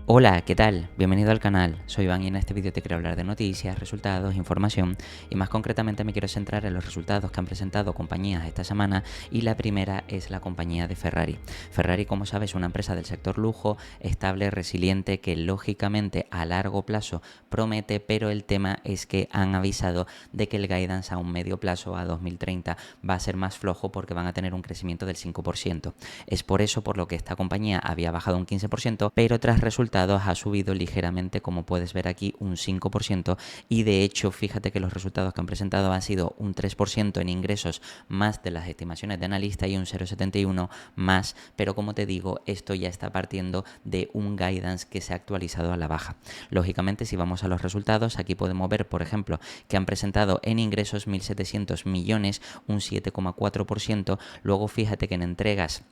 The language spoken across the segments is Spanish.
Hola, ¿qué tal? Bienvenido al canal, soy Iván y en este vídeo te quiero hablar de noticias, resultados, información y más concretamente me quiero centrar en los resultados que han presentado compañías esta semana y la primera es la compañía de Ferrari. Ferrari, como sabes, es una empresa del sector lujo, estable, resiliente, que lógicamente a largo plazo promete, pero el tema es que han avisado de que el guidance a un medio plazo, a 2030, va a ser más flojo porque van a tener un crecimiento del 5%. Es por eso por lo que esta compañía había bajado un 15%, pero tras resultados ha subido ligeramente, como puedes ver aquí, un 5%, y de hecho fíjate que los resultados que han presentado han sido un 3% en ingresos más de las estimaciones de analista y un 0,71 más, pero como te digo, esto ya está partiendo de un guidance que se ha actualizado a la baja. Lógicamente, si vamos a los resultados, aquí podemos ver, por ejemplo, que han presentado en ingresos 1.700 millones, un 7,4%, luego fíjate que en entregas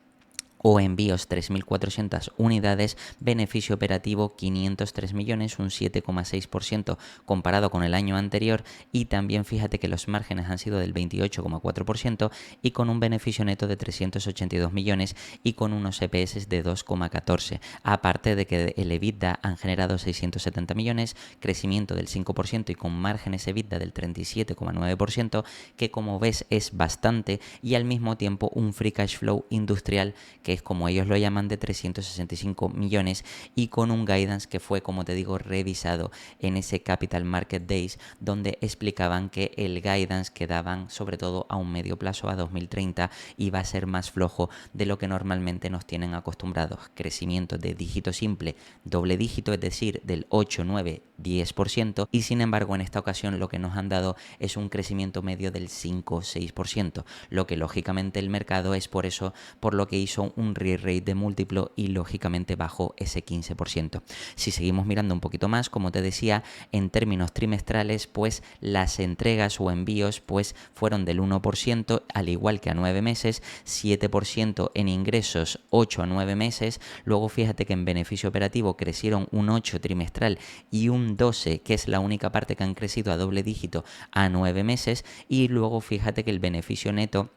o envíos 3.400 unidades, beneficio operativo 503 millones, un 7,6% comparado con el año anterior, y también fíjate que los márgenes han sido del 28,4% y con un beneficio neto de 382 millones y con unos EPS de 2,14, aparte de que el EBITDA han generado 670 millones, crecimiento del 5% y con márgenes EBITDA del 37,9%, que como ves es bastante, y al mismo tiempo un free cash flow industrial que es como ellos lo llaman de 365 millones y con un guidance que fue, como te digo, revisado en ese Capital Market Days, donde explicaban que el guidance que daban sobre todo a un medio plazo, a 2030, iba a ser más flojo de lo que normalmente nos tienen acostumbrados. Crecimiento de dígito simple, doble dígito, es decir, del 8, 9, 10%, y sin embargo en esta ocasión lo que nos han dado es un crecimiento medio del 5-6%, lo que lógicamente el mercado es por eso por lo que hizo un re-rate de múltiplo y lógicamente bajó ese 15%. Si seguimos mirando un poquito más, como te decía, en términos trimestrales, pues las entregas o envíos pues fueron del 1%, al igual que a 9 meses, 7% en ingresos, 8 a 9 meses, luego fíjate que en beneficio operativo crecieron un 8 trimestral y un 12, que es la única parte que han crecido a doble dígito a 9 meses, y luego fíjate que el beneficio neto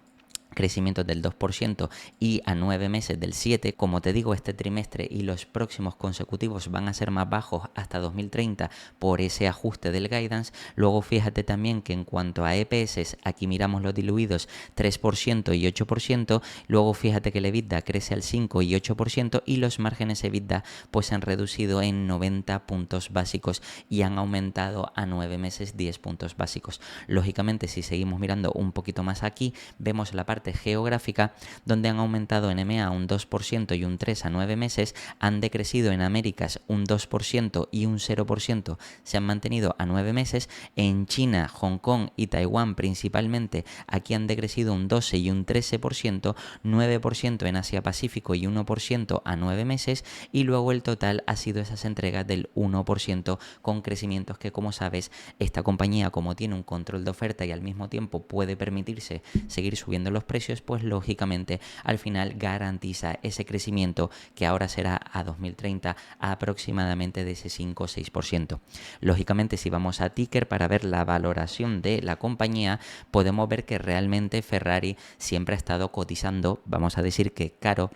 crecimiento del 2% y a 9 meses del 7%. Como te digo, este trimestre y los próximos consecutivos van a ser más bajos hasta 2030 por ese ajuste del guidance. Luego fíjate también que en cuanto a EPS, aquí miramos los diluidos 3% y 8%, luego fíjate que el EBITDA crece al 5 y 8% y los márgenes EBITDA pues se han reducido en 90 puntos básicos y han aumentado a 9 meses 10 puntos básicos. Lógicamente, si seguimos mirando un poquito más aquí, vemos la parte geográfica donde han aumentado en EMEA un 2% y un 3% a 9 meses, han decrecido en Américas un 2% y un 0%, se han mantenido a 9 meses, en China, Hong Kong y Taiwán principalmente, aquí han decrecido un 12 y un 13%, 9% en Asia Pacífico y 1% a 9 meses, y luego el total ha sido esas entregas del 1% con crecimientos que, como sabes, esta compañía, como tiene un control de oferta y al mismo tiempo puede permitirse seguir subiendo los precios, pues lógicamente al final garantiza ese crecimiento que ahora será a 2030 aproximadamente de ese 5 o 6%. Lógicamente, si vamos a ticker para ver la valoración de la compañía, podemos ver que realmente Ferrari siempre ha estado cotizando, vamos a decir que caro,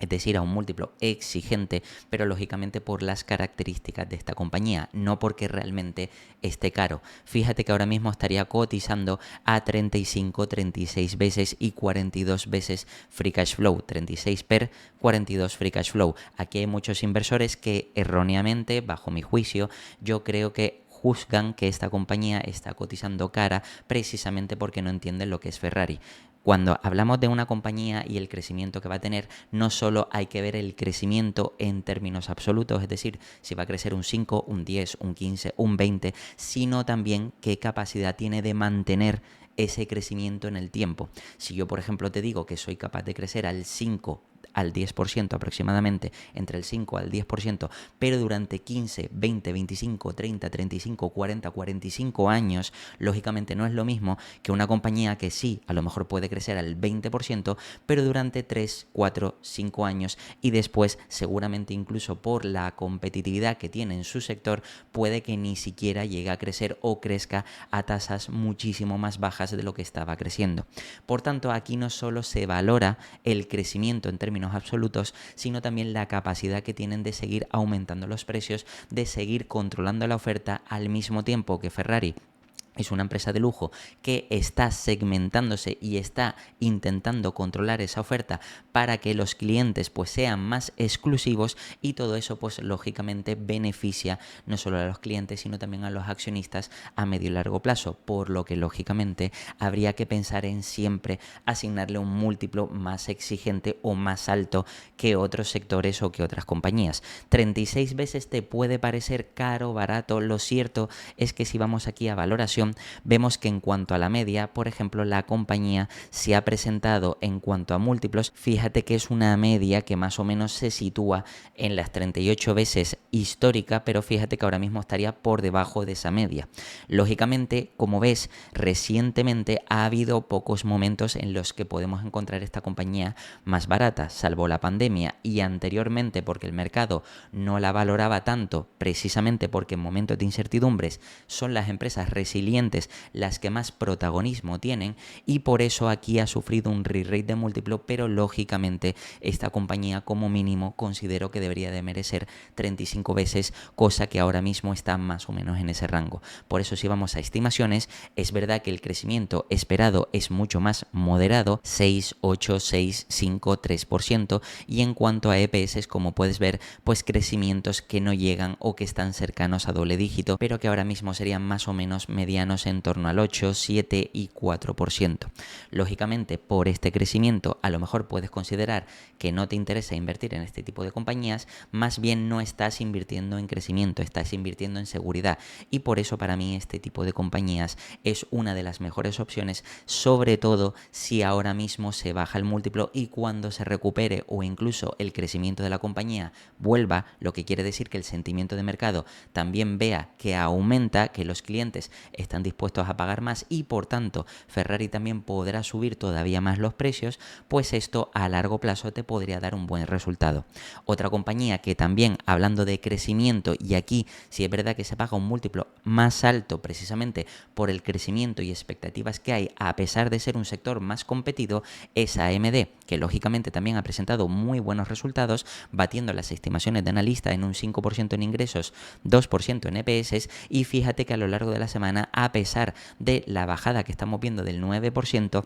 es decir, a un múltiplo exigente, pero lógicamente por las características de esta compañía, no porque realmente esté caro. Fíjate que ahora mismo estaría cotizando a 35, 36 veces y 42 veces free cash flow, 36 per 42 free cash flow. Aquí hay muchos inversores que erróneamente, bajo mi juicio, yo creo que juzgan que esta compañía está cotizando cara precisamente porque no entienden lo que es Ferrari. Cuando hablamos de una compañía y el crecimiento que va a tener, no solo hay que ver el crecimiento en términos absolutos, es decir, si va a crecer un 5, un 10, un 15, un 20, sino también qué capacidad tiene de mantener ese crecimiento en el tiempo. Si yo, por ejemplo, te digo que soy capaz de crecer al 5 al 10% aproximadamente, entre el 5 al 10%, pero durante 15, 20, 25, 30, 35, 40, 45 años, lógicamente no es lo mismo que una compañía que sí, a lo mejor puede crecer al 20%, pero durante 3, 4, 5 años, y después seguramente incluso por la competitividad que tiene en su sector, puede que ni siquiera llegue a crecer o crezca a tasas muchísimo más bajas de lo que estaba creciendo. Por tanto, aquí no solo se valora el crecimiento en términos términos absolutos, sino también la capacidad que tienen de seguir aumentando los precios, de seguir controlando la oferta al mismo tiempo que Ferrari es una empresa de lujo que está segmentándose y está intentando controlar esa oferta para que los clientes pues sean más exclusivos, y todo eso pues lógicamente beneficia no solo a los clientes sino también a los accionistas a medio y largo plazo, por lo que lógicamente habría que pensar en siempre asignarle un múltiplo más exigente o más alto que otros sectores o que otras compañías. 36 veces te puede parecer caro, barato. Lo cierto es que si vamos aquí a valoración, vemos que en cuanto a la media, por ejemplo, la compañía se ha presentado en cuanto a múltiplos, fíjate que es una media que más o menos se sitúa en las 38 veces histórica, pero fíjate que ahora mismo estaría por debajo de esa media. Lógicamente, como ves, recientemente ha habido pocos momentos en los que podemos encontrar esta compañía más barata, salvo la pandemia y anteriormente porque el mercado no la valoraba tanto, precisamente porque en momentos de incertidumbres son las empresas resilientes las que más protagonismo tienen, y por eso aquí ha sufrido un re-rate de múltiplo, pero lógicamente esta compañía como mínimo considero que debería de merecer 35 veces, cosa que ahora mismo está más o menos en ese rango. Por eso si vamos a estimaciones, es verdad que el crecimiento esperado es mucho más moderado, 6, 8, 6, 5, 3%, y en cuanto a EPS, como puedes ver, pues crecimientos que no llegan o que están cercanos a doble dígito, pero que ahora mismo serían más o menos medianos en torno al 8, 7 y 4%. Lógicamente, por este crecimiento, a lo mejor puedes considerar que no te interesa invertir en este tipo de compañías, más bien no estás invirtiendo en crecimiento, estás invirtiendo en seguridad, y por eso para mí este tipo de compañías es una de las mejores opciones, sobre todo si ahora mismo se baja el múltiplo y cuando se recupere o incluso el crecimiento de la compañía vuelva, lo que quiere decir que el sentimiento de mercado también vea que aumenta, que los clientes están dispuestos a pagar más y por tanto Ferrari también podrá subir todavía más los precios, pues esto a largo plazo te podría dar un buen resultado. Otra compañía que también, hablando de crecimiento, y aquí sí es verdad que se paga un múltiplo más alto precisamente por el crecimiento y expectativas que hay, a pesar de ser un sector más competido, es AMD, que lógicamente también ha presentado muy buenos resultados, batiendo las estimaciones de analistas en un 5% en ingresos, 2% en EPS, y fíjate que a lo largo de la semana, a pesar de la bajada que estamos viendo del 9%,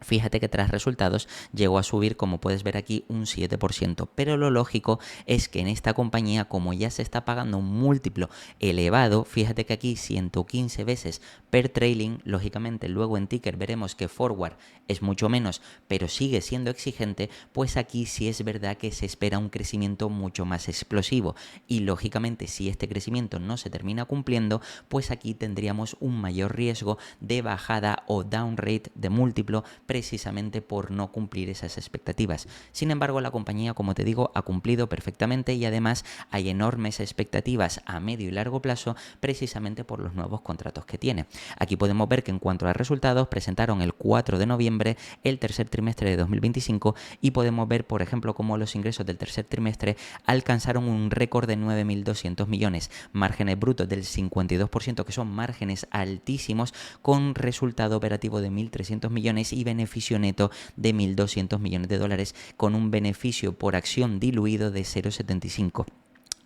fíjate que tras resultados llegó a subir, como puedes ver aquí, un 7%, pero lo lógico es que en esta compañía, como ya se está pagando un múltiplo elevado, fíjate que aquí 115 veces per trailing, lógicamente luego en ticker veremos que forward es mucho menos, pero sigue siendo exigente, pues aquí sí es verdad que se espera un crecimiento mucho más explosivo, y lógicamente si este crecimiento no se termina cumpliendo, pues aquí tendríamos un mayor riesgo de bajada o downrate de múltiplo, precisamente por no cumplir esas expectativas. Sin embargo, la compañía, como te digo, ha cumplido perfectamente, y además hay enormes expectativas a medio y largo plazo precisamente por los nuevos contratos que tiene. Aquí podemos ver que en cuanto a resultados, presentaron el 4 de noviembre el tercer trimestre de 2025 y podemos ver, por ejemplo, cómo los ingresos del tercer trimestre alcanzaron un récord de 9.200 millones, márgenes brutos del 52%, que son márgenes altísimos, con resultado operativo de 1.300 millones y beneficio neto de 1.200 millones de dólares, con un beneficio por acción diluido de 0,75.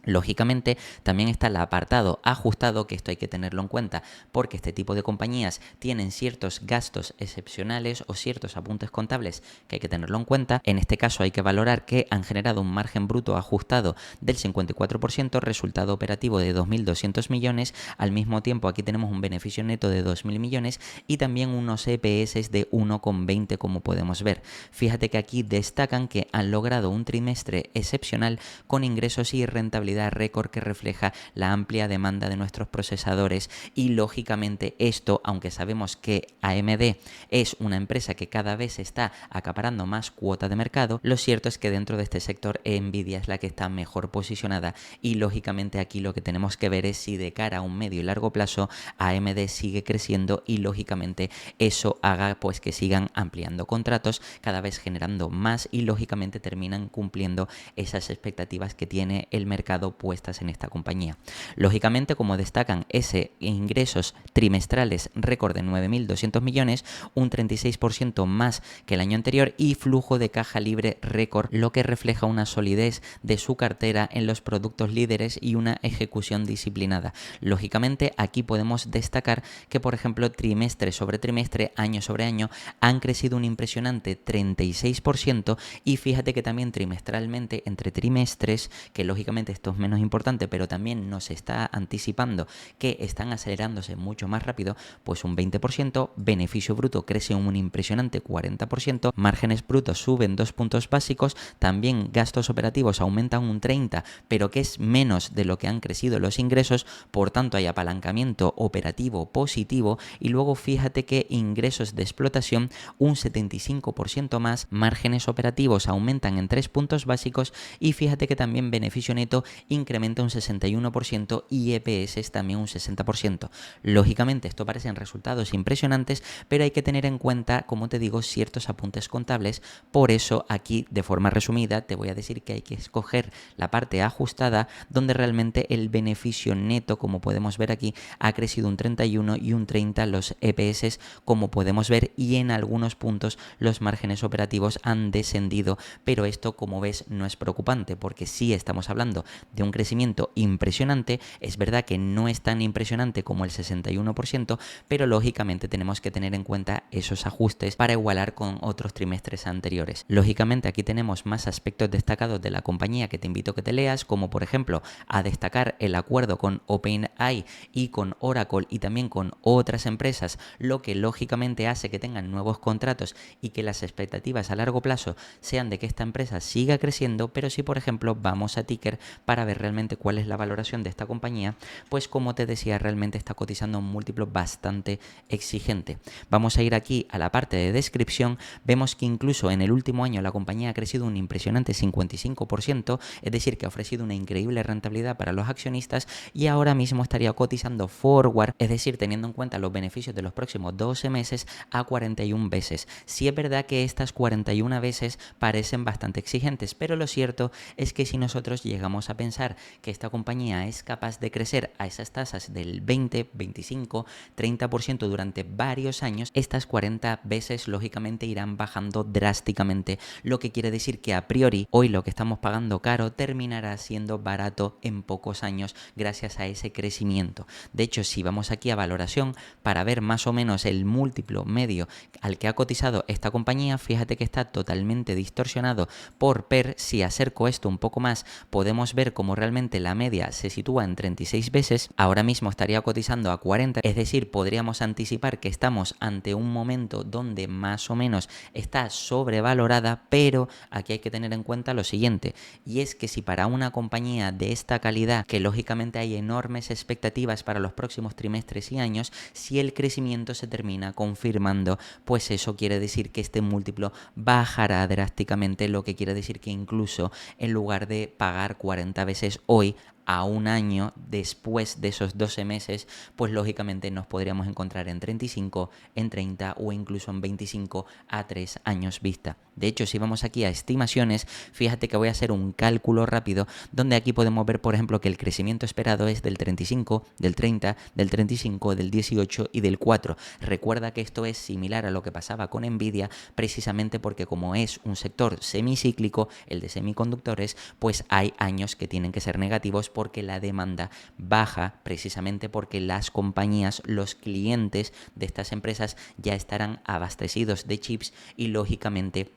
Lógicamente también está el apartado ajustado, que esto hay que tenerlo en cuenta porque este tipo de compañías tienen ciertos gastos excepcionales o ciertos apuntes contables que hay que tenerlo en cuenta. En este caso hay que valorar que han generado un margen bruto ajustado del 54%, resultado operativo de 2.200 millones, al mismo tiempo aquí tenemos un beneficio neto de 2.000 millones y también unos EPS de 1,20, como podemos ver. Fíjate que aquí destacan que han logrado un trimestre excepcional con ingresos y rentabilidad récord que refleja la amplia demanda de nuestros procesadores, y lógicamente esto, aunque sabemos que AMD es una empresa que cada vez está acaparando más cuota de mercado, lo cierto es que dentro de este sector Nvidia es la que está mejor posicionada, y lógicamente aquí lo que tenemos que ver es si de cara a un medio y largo plazo AMD sigue creciendo, y lógicamente eso haga pues que sigan ampliando contratos, cada vez generando más, y lógicamente terminan cumpliendo esas expectativas que tiene el mercado estado puestas en esta compañía. Lógicamente, como destacan ese ingresos trimestrales récord de 9.200 millones, un 36% más que el año anterior y flujo de caja libre récord, lo que refleja una solidez de su cartera en los productos líderes y una ejecución disciplinada. Lógicamente, aquí podemos destacar que, por ejemplo, trimestre sobre trimestre, año sobre año, han crecido un impresionante 36% y fíjate que también trimestralmente, entre trimestres, que lógicamente esto es menos importante, pero también nos está anticipando que están acelerándose mucho más rápido, pues un 20%, beneficio bruto crece un impresionante 40%, márgenes brutos suben 2 puntos básicos, también gastos operativos aumentan un 30%, pero que es menos de lo que han crecido los ingresos, por tanto hay apalancamiento operativo positivo y luego fíjate que ingresos de explotación un 75% más, márgenes operativos aumentan en 3 puntos básicos y fíjate que también beneficio neto incrementa un 61% y EPS también un 60%. Lógicamente esto parecen resultados impresionantes, pero hay que tener en cuenta, como te digo, ciertos apuntes contables. Por eso aquí, de forma resumida, te voy a decir que hay que escoger la parte ajustada, donde realmente el beneficio neto, como podemos ver aquí, ha crecido un 31 y un 30 los EPS, como podemos ver, y en algunos puntos los márgenes operativos han descendido, pero esto, como ves, no es preocupante, porque sí estamos hablando de un crecimiento impresionante. Es verdad que no es tan impresionante como el 61%, pero lógicamente tenemos que tener en cuenta esos ajustes para igualar con otros trimestres anteriores. Lógicamente aquí tenemos más aspectos destacados de la compañía que te invito a que te leas, como por ejemplo a destacar el acuerdo con OpenAI y con Oracle y también con otras empresas, lo que lógicamente hace que tengan nuevos contratos y que las expectativas a largo plazo sean de que esta empresa siga creciendo. Pero si por ejemplo vamos a Ticker para ver realmente cuál es la valoración de esta compañía, pues como te decía, realmente está cotizando un múltiplo bastante exigente. Vamos a ir aquí a la parte de descripción. Vemos que incluso en el último año la compañía ha crecido un impresionante 55%, es decir, que ha ofrecido una increíble rentabilidad para los accionistas y ahora mismo estaría cotizando forward, es decir, teniendo en cuenta los beneficios de los próximos 12 meses a 41 veces. Sí es verdad que estas 41 veces parecen bastante exigentes, pero lo cierto es que si nosotros llegamos a pensar que esta compañía es capaz de crecer a esas tasas del 20, 25, 30% durante varios años, estas 40 veces lógicamente irán bajando drásticamente, lo que quiere decir que a priori hoy lo que estamos pagando caro terminará siendo barato en pocos años gracias a ese crecimiento. De hecho, si vamos aquí a valoración para ver más o menos el múltiplo medio al que ha cotizado esta compañía, fíjate que está totalmente distorsionado por PER. Si acerco esto un poco más, podemos ver cómo realmente la media se sitúa en 36 veces, ahora mismo estaría cotizando a 40, es decir, podríamos anticipar que estamos ante un momento donde más o menos está sobrevalorada, pero aquí hay que tener en cuenta lo siguiente, y es que si para una compañía de esta calidad, que lógicamente hay enormes expectativas para los próximos trimestres y años, si el crecimiento se termina confirmando, pues eso quiere decir que este múltiplo bajará drásticamente, lo que quiere decir que incluso en lugar de pagar 40 veces hoy, a un año después de esos 12 meses, pues lógicamente nos podríamos encontrar en 35, en 30 o incluso en 25 a 3 años vista. De hecho, si vamos aquí a estimaciones, fíjate que voy a hacer un cálculo rápido donde aquí podemos ver, por ejemplo, que el crecimiento esperado es del 35, del 30, del 35, del 18 y del 4. Recuerda que esto es similar a lo que pasaba con Nvidia, precisamente porque como es un sector semicíclico, el de semiconductores, pues hay años que tienen que ser negativos porque la demanda baja, precisamente porque las compañías, los clientes de estas empresas ya estarán abastecidos de chips y lógicamente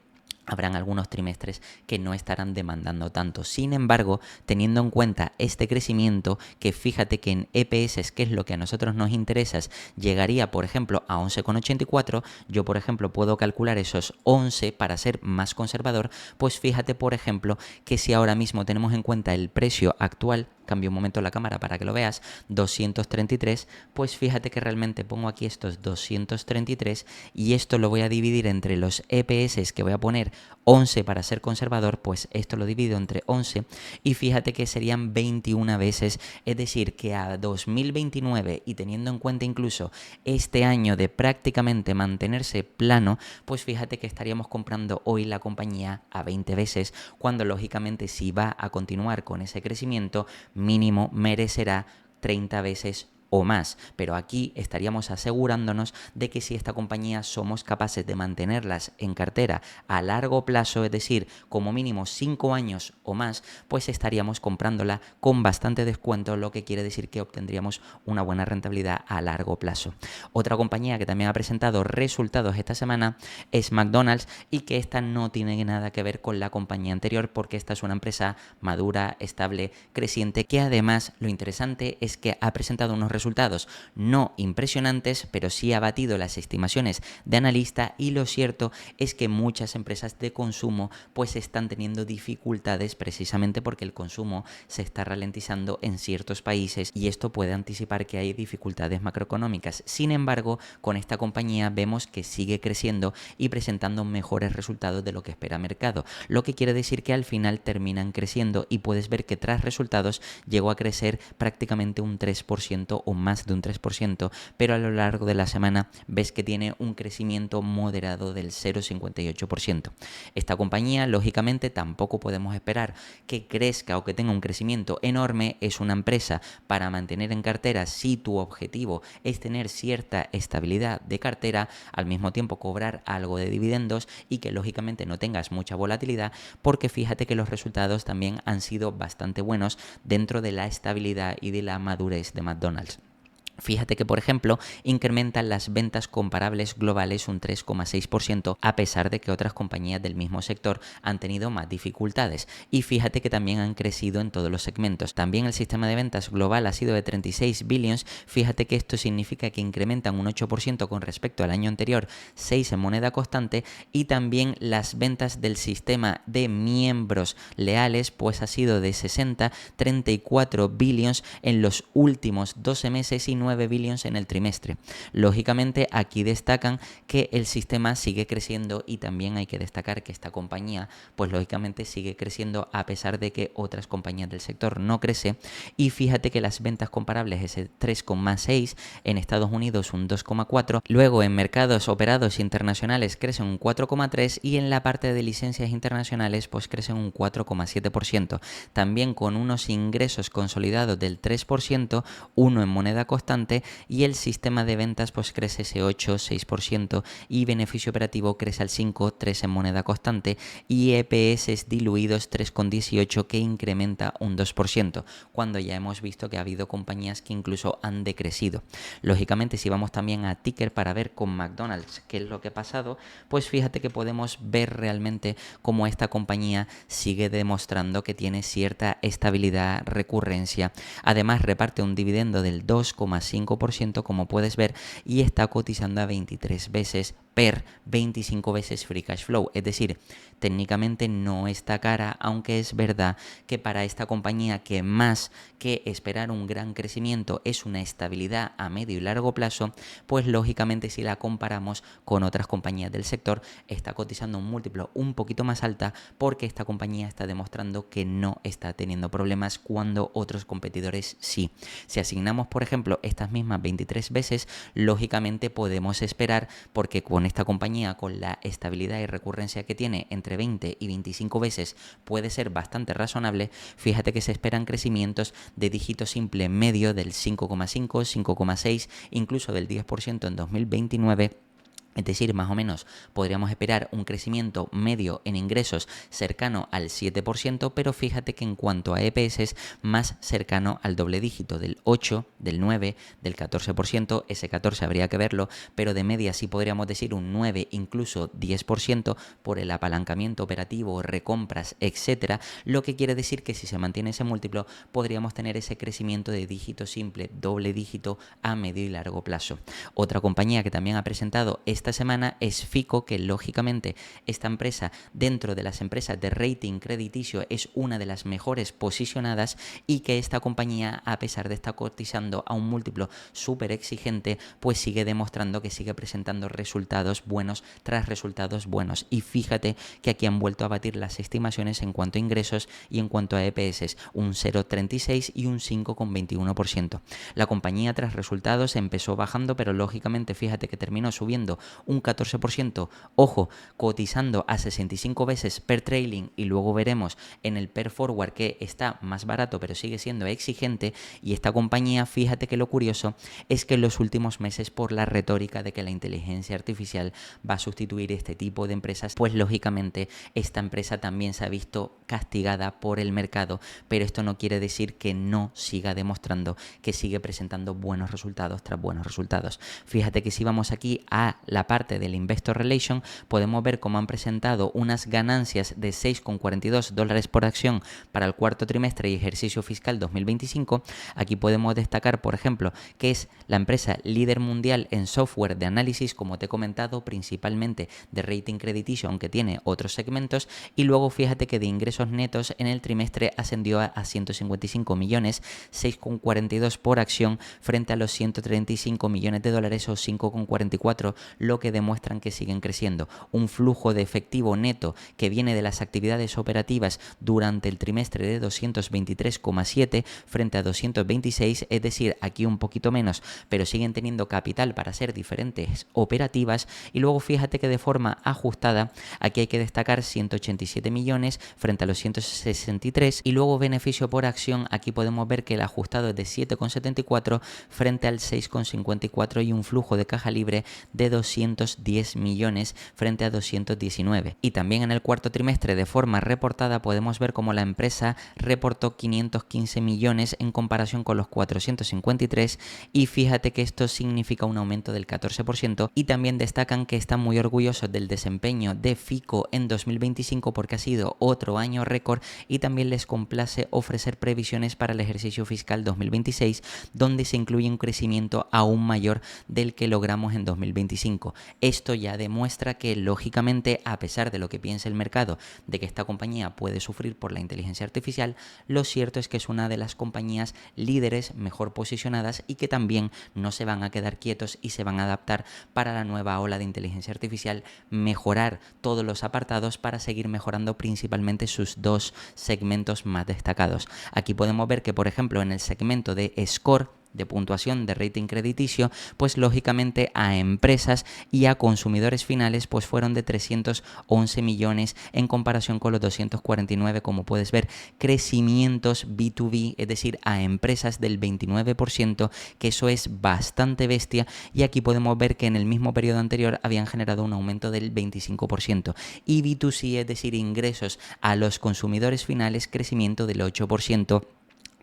habrán algunos trimestres que no estarán demandando tanto. Sin embargo, teniendo en cuenta este crecimiento, que fíjate que en EPS, que es lo que a nosotros nos interesa, llegaría, por ejemplo, a 11,84, yo, por ejemplo, puedo calcular esos 11 para ser más conservador, pues fíjate, por ejemplo, que si ahora mismo tenemos en cuenta el precio actual, cambio un momento la cámara para que lo veas, 233, pues fíjate que realmente pongo aquí estos 233 y esto lo voy a dividir entre los EPS que voy a poner 11 para ser conservador, pues esto lo divido entre 11 y fíjate que serían 21 veces, es decir, que a 2029 y teniendo en cuenta incluso este año de prácticamente mantenerse plano, pues fíjate que estaríamos comprando hoy la compañía a 20 veces, cuando lógicamente si va a continuar con ese crecimiento mínimo merecerá 30 veces o más, pero aquí estaríamos asegurándonos de que si esta compañía somos capaces de mantenerlas en cartera a largo plazo, es decir, como mínimo 5 años o más, pues estaríamos comprándola con bastante descuento, lo que quiere decir que obtendríamos una buena rentabilidad a largo plazo. Otra compañía que también ha presentado resultados esta semana es McDonald's y que esta no tiene nada que ver con la compañía anterior porque esta es una empresa madura, estable, creciente, que además lo interesante es que ha presentado unos resultados no impresionantes, pero sí ha batido las estimaciones de analista y lo cierto es que muchas empresas de consumo pues están teniendo dificultades precisamente porque el consumo se está ralentizando en ciertos países y esto puede anticipar que hay dificultades macroeconómicas. Sin embargo, con esta compañía vemos que sigue creciendo y presentando mejores resultados de lo que espera mercado, lo que quiere decir que al final terminan creciendo y puedes ver que tras resultados llegó a crecer prácticamente un 3% o más de un 3%, pero a lo largo de la semana ves que tiene un crecimiento moderado del 0,58%. Esta compañía, lógicamente, tampoco podemos esperar que crezca o que tenga un crecimiento enorme. Es una empresa para mantener en cartera si tu objetivo es tener cierta estabilidad de cartera, al mismo tiempo cobrar algo de dividendos y que lógicamente no tengas mucha volatilidad, porque fíjate que los resultados también han sido bastante buenos dentro de la estabilidad y de la madurez de McDonald's. Fíjate que, por ejemplo, incrementan las ventas comparables globales un 3,6% a pesar de que otras compañías del mismo sector han tenido más dificultades. Y fíjate que también han crecido en todos los segmentos. También el sistema de ventas global ha sido de 36 billions. Fíjate que esto significa que incrementan un 8% con respecto al año anterior, 6 en moneda constante. Y también las ventas del sistema de miembros leales pues ha sido de 34 billions en los últimos 12 meses y 9 billions en el trimestre. Lógicamente aquí destacan que el sistema sigue creciendo y también hay que destacar que esta compañía pues lógicamente sigue creciendo a pesar de que otras compañías del sector no crece y fíjate que las ventas comparables es el 3,6, en Estados Unidos un 2,4, luego en mercados operados internacionales crecen un 4,3 y en la parte de licencias internacionales pues crecen un 4,7%, también con unos ingresos consolidados del 3%, uno en moneda constante y el sistema de ventas pues crece ese 8-6% y beneficio operativo crece al 5-3 en moneda constante y EPS diluidos 3,18 que incrementa un 2%, cuando ya hemos visto que ha habido compañías que incluso han decrecido. Lógicamente si vamos también a ticker para ver con McDonald's qué es lo que ha pasado, pues fíjate que podemos ver realmente cómo esta compañía sigue demostrando que tiene cierta estabilidad, recurrencia. Además reparte un dividendo del 2,5% como puedes ver y está cotizando a 23 veces per 25 veces free cash flow, es decir, técnicamente no está cara, aunque es verdad que para esta compañía que más que esperar un gran crecimiento es una estabilidad a medio y largo plazo, pues lógicamente si la comparamos con otras compañías del sector está cotizando un múltiplo un poquito más alta porque esta compañía está demostrando que no está teniendo problemas cuando otros competidores sí. Si asignamos por ejemplo estas mismas 23 veces, lógicamente podemos esperar, porque con esta compañía con la estabilidad y recurrencia que tiene entre 20 y 25 veces puede ser bastante razonable. Fíjate que se esperan crecimientos de dígito simple medio del 5,5, 5,6, incluso del 10% en 2029. Es decir, más o menos podríamos esperar un crecimiento medio en ingresos cercano al 7%, pero fíjate que en cuanto a EPS es más cercano al doble dígito, del 8, del 9, del 14%, ese 14 habría que verlo, pero de media sí podríamos decir un 9, incluso 10% por el apalancamiento operativo, recompras, etcétera, lo que quiere decir que si se mantiene ese múltiplo podríamos tener ese crecimiento de dígito simple, doble dígito a medio y largo plazo. Otra compañía que también ha presentado esta esta semana es Fico, que lógicamente esta empresa dentro de las empresas de rating crediticio es una de las mejores posicionadas y que esta compañía, a pesar de estar cotizando a un múltiplo súper exigente, pues sigue demostrando que sigue presentando resultados buenos tras resultados buenos. Y fíjate que aquí han vuelto a batir las estimaciones en cuanto a ingresos y en cuanto a EPS, un 0,36 y un 5,21%. La compañía tras resultados empezó bajando, pero lógicamente fíjate que terminó subiendo un 14%, ojo, cotizando a 65 veces per trailing, y luego veremos en el per forward que está más barato pero sigue siendo exigente. Y esta compañía, fíjate que lo curioso es que en los últimos meses, por la retórica de que la inteligencia artificial va a sustituir este tipo de empresas, pues lógicamente esta empresa también se ha visto castigada por el mercado, pero esto no quiere decir que no siga demostrando que sigue presentando buenos resultados tras buenos resultados. Fíjate que si vamos aquí a la parte del Investor Relation, podemos ver cómo han presentado unas ganancias de $6,42 por acción para el cuarto trimestre y ejercicio fiscal 2025. Aquí podemos destacar, por ejemplo, que es la empresa líder mundial en software de análisis, como te he comentado, principalmente de rating crediticio, aunque tiene otros segmentos. Y luego fíjate que de ingresos netos en el trimestre ascendió a 155 millones, 6,42 por acción frente a los 135 millones de dólares o 5,44, lo que demuestran que siguen creciendo. Un flujo de efectivo neto que viene de las actividades operativas durante el trimestre de 223,7 frente a 226, es decir, aquí un poquito menos, pero siguen teniendo capital para hacer diferentes operativas. Y luego fíjate que de forma ajustada, aquí hay que destacar 187 millones frente a los 163, y luego beneficio por acción, aquí podemos ver que el ajustado es de 7,74 frente al 6,54 y un flujo de caja libre de 210 millones frente a 219. Y también en el cuarto trimestre, de forma reportada, podemos ver cómo la empresa reportó 515 millones en comparación con los 453, y fíjate que esto significa un aumento del 14%. Y también destacan que están muy orgullosos del desempeño de Fico en 2025 porque ha sido otro año récord, y también les complace ofrecer previsiones para el ejercicio fiscal 2026, donde se incluye un crecimiento aún mayor del que logramos en 2025. Esto ya demuestra que, lógicamente, a pesar de lo que piense el mercado de que esta compañía puede sufrir por la inteligencia artificial, lo cierto es que es una de las compañías líderes mejor posicionadas y que también no se van a quedar quietos y se van a adaptar para la nueva ola de inteligencia artificial, mejorar todos los apartados para seguir mejorando principalmente sus dos segmentos más destacados. Aquí podemos ver que, por ejemplo, en el segmento de score, de puntuación de rating crediticio, pues lógicamente a empresas y a consumidores finales pues fueron de 311 millones en comparación con los 249, como puedes ver, crecimientos B2B, es decir, a empresas del 29%, que eso es bastante bestia. Y aquí podemos ver que en el mismo periodo anterior habían generado un aumento del 25%, y B2C, es decir, ingresos a los consumidores finales, crecimiento del 8%,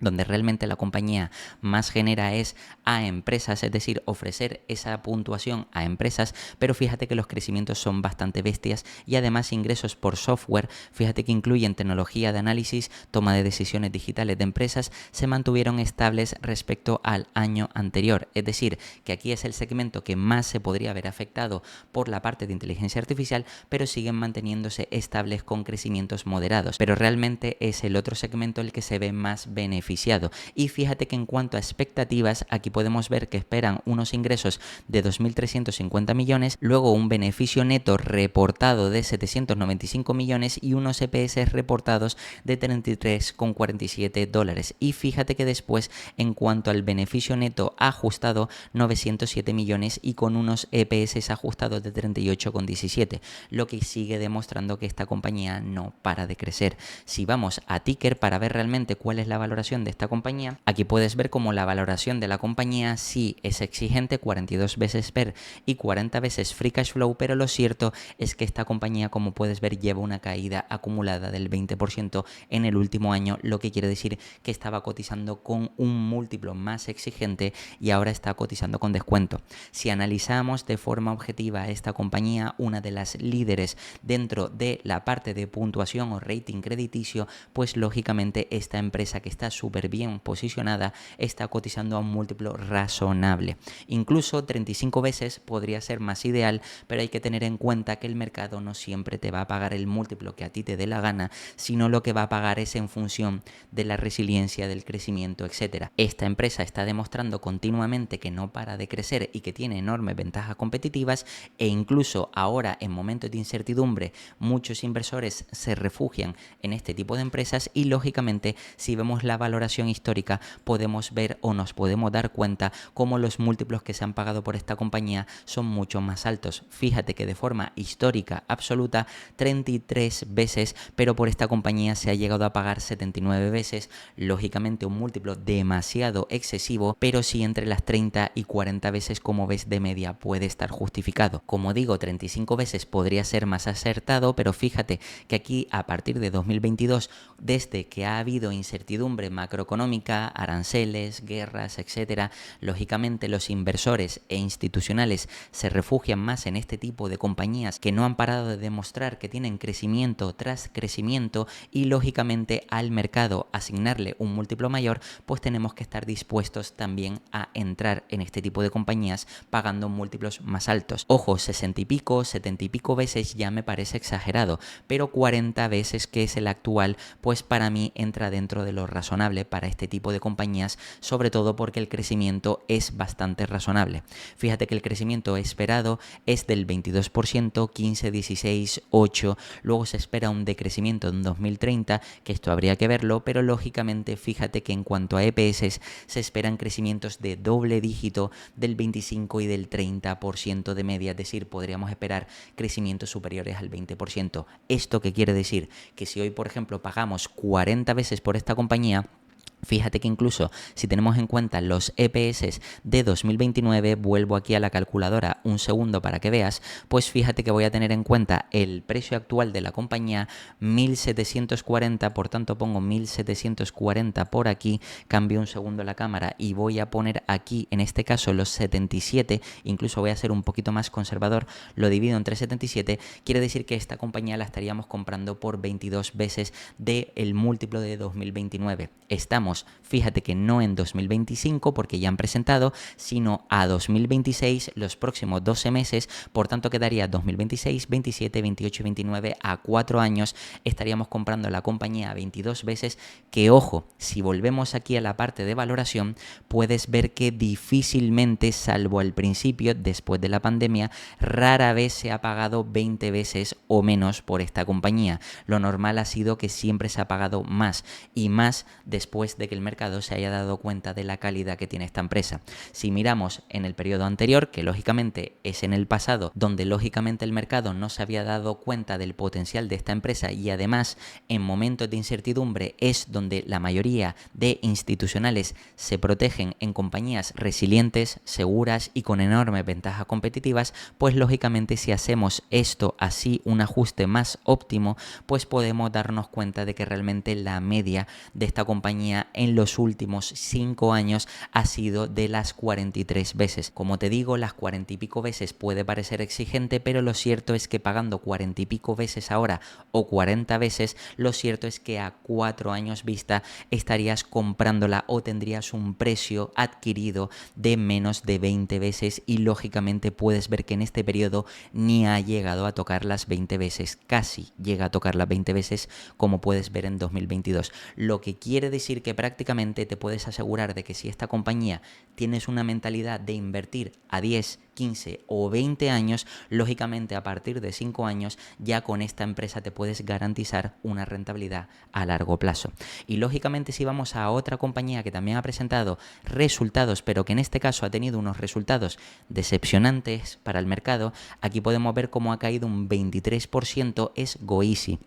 donde realmente la compañía más genera es a empresas, es decir, ofrecer esa puntuación a empresas. Pero fíjate que los crecimientos son bastante bestias, y además ingresos por software, fíjate que incluyen tecnología de análisis, toma de decisiones digitales de empresas, se mantuvieron estables respecto al año anterior. Es decir, que aquí es el segmento que más se podría haber afectado por la parte de inteligencia artificial, pero siguen manteniéndose estables con crecimientos moderados. Pero realmente es el otro segmento el que se ve más beneficiado. Y fíjate que en cuanto a expectativas, aquí podemos ver que esperan unos ingresos de 2.350 millones, luego un beneficio neto reportado de 795 millones y unos EPS reportados de $33,47. Y fíjate que después, en cuanto al beneficio neto ajustado, 907 millones y con unos EPS ajustados de 38,17, lo que sigue demostrando que esta compañía no para de crecer. Si vamos a ticker para ver realmente cuál es la valoración de esta compañía, aquí puedes ver como la valoración de la compañía sí es exigente, 42 veces PER y 40 veces Free Cash Flow, pero lo cierto es que esta compañía, como puedes ver, lleva una caída acumulada del 20% en el último año, lo que quiere decir que estaba cotizando con un múltiplo más exigente y ahora está cotizando con descuento. Si analizamos de forma objetiva esta compañía, una de las líderes dentro de la parte de puntuación o rating crediticio, pues lógicamente esta empresa que está subiendo súper bien posicionada, está cotizando a un múltiplo razonable. Incluso 35 veces podría ser más ideal, pero hay que tener en cuenta que el mercado no siempre te va a pagar el múltiplo que a ti te dé la gana, sino lo que va a pagar es en función de la resiliencia, del crecimiento, etcétera. Esta empresa está demostrando continuamente que no para de crecer y que tiene enormes ventajas competitivas, e incluso ahora en momentos de incertidumbre muchos inversores se refugian en este tipo de empresas y lógicamente si vemos la valoración histórica podemos ver o nos podemos dar cuenta cómo los múltiplos que se han pagado por esta compañía son mucho más altos. Fíjate que de forma histórica absoluta 33 veces, pero por esta compañía se ha llegado a pagar 79 veces, lógicamente un múltiplo demasiado excesivo, pero sí entre las 30 y 40 veces como ves de media puede estar justificado. Como digo, 35 veces podría ser más acertado, pero fíjate que aquí a partir de 2022, desde que ha habido incertidumbre macroeconómica, aranceles, guerras, etcétera, lógicamente los inversores e institucionales se refugian más en este tipo de compañías que no han parado de demostrar que tienen crecimiento tras crecimiento, y lógicamente al mercado asignarle un múltiplo mayor, pues tenemos que estar dispuestos también a entrar en este tipo de compañías pagando múltiplos más altos. Ojo, 60 y pico, 70 y pico veces ya me parece exagerado, pero 40 veces, que es el actual, pues para mí entra dentro de lo razonable para este tipo de compañías, sobre todo porque el crecimiento es bastante razonable. Fíjate que el crecimiento esperado es del 22%, 15, 16, 8, luego se espera un decrecimiento en 2030, que esto habría que verlo, pero lógicamente fíjate que en cuanto a EPS se esperan crecimientos de doble dígito del 25 y del 30% de media, es decir, podríamos esperar crecimientos superiores al 20%. ¿Esto qué quiere decir? Que si hoy, por ejemplo, pagamos 40 veces por esta compañía, fíjate que incluso si tenemos en cuenta los EPS de 2029, vuelvo aquí a la calculadora un segundo para que veas, pues fíjate que voy a tener en cuenta el precio actual de la compañía, 1740, por tanto pongo 1740 por aquí, cambio un segundo la cámara y voy a poner aquí en este caso los 77, incluso voy a ser un poquito más conservador, lo divido entre 77, quiere decir que esta compañía la estaríamos comprando por 22 veces del múltiplo de 2029. Estamos, fíjate que no en 2025 porque ya han presentado, sino a 2026, los próximos 12 meses, por tanto quedaría 2026, 27, 28 y 29, a 4 años estaríamos comprando la compañía a 22 veces, que ojo, si volvemos aquí a la parte de valoración, puedes ver que difícilmente, salvo al principio, después de la pandemia, rara vez se ha pagado 20 veces o menos por esta compañía. Lo normal ha sido que siempre se ha pagado más, y más después de que el mercado se haya dado cuenta de la calidad que tiene esta empresa. Si miramos en el periodo anterior, que lógicamente es en el pasado, donde lógicamente el mercado no se había dado cuenta del potencial de esta empresa, y además en momentos de incertidumbre es donde la mayoría de institucionales se protegen en compañías resilientes, seguras y con enormes ventajas competitivas, pues lógicamente si hacemos esto así, un ajuste más óptimo, pues podemos darnos cuenta de que realmente la media de esta compañía en los últimos 5 años ha sido de las 43 veces. Como te digo, las 40 y pico veces puede parecer exigente, pero lo cierto es que pagando 40 y pico veces ahora o 40 veces, lo cierto es que a 4 años vista estarías comprándola o tendrías un precio adquirido de menos de 20 veces, y lógicamente puedes ver que en este periodo ni ha llegado a tocar las 20 veces, casi llega a tocar las 20 veces, como puedes ver en 2022. Lo que quiere decir que prácticamente te puedes asegurar de que si esta compañía tienes una mentalidad de invertir a 10, 15 o 20 años, lógicamente a partir de 5 años ya con esta empresa te puedes garantizar una rentabilidad a largo plazo. Y lógicamente si vamos a otra compañía que también ha presentado resultados, pero que en este caso ha tenido unos resultados decepcionantes para el mercado, aquí podemos ver cómo ha caído un 23%, es Goeasy.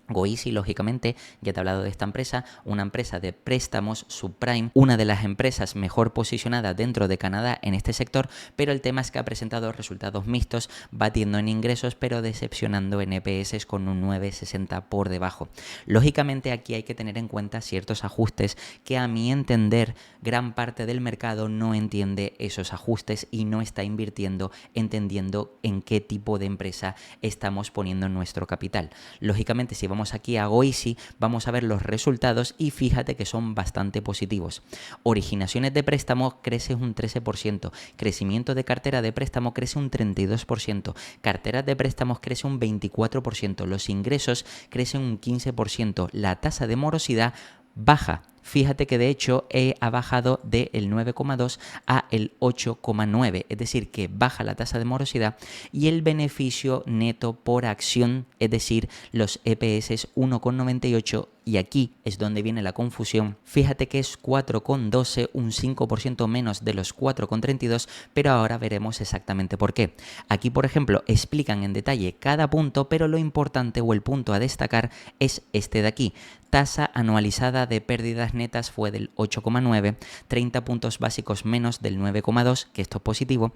Goeasy, lógicamente, ya te he hablado de esta empresa, una empresa de préstamos subprime, una de las empresas mejor posicionadas dentro de Canadá en este sector, pero el tema es que ha presentado resultados mixtos, batiendo en ingresos, pero decepcionando en EPS con un 9,60 por debajo. Lógicamente aquí hay que tener en cuenta ciertos ajustes que a mi entender gran parte del mercado no entiende esos ajustes y no está invirtiendo entendiendo en qué tipo de empresa estamos poniendo nuestro capital. Lógicamente, si vamos aquí a Goeasy, vamos a ver los resultados y fíjate que son bastante positivos. Originaciones de préstamos crece un 13%, crecimiento de cartera de préstamo crece un 32%, carteras de préstamos crece un 24%, los ingresos crecen un 15%, la tasa de morosidad baja. Fíjate que de hecho ha bajado del 9,2 a el 8,9, es decir, que baja la tasa de morosidad y el beneficio neto por acción, es decir, los EPS es 1,98 y aquí es donde viene la confusión. Fíjate que es 4,12, un 5% menos de los 4,32, pero ahora veremos exactamente por qué. Aquí, por ejemplo, explican en detalle cada punto, pero lo importante o el punto a destacar es este de aquí. Tasa anualizada de pérdidas netas fue del 8,9, 30 puntos básicos menos del 9,2, que esto es positivo,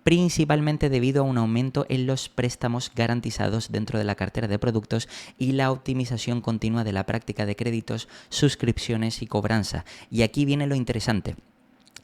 principalmente debido a un aumento en los préstamos garantizados dentro de la cartera de productos y la optimización continua de la práctica de créditos, suscripciones y cobranza. Y aquí viene lo interesante.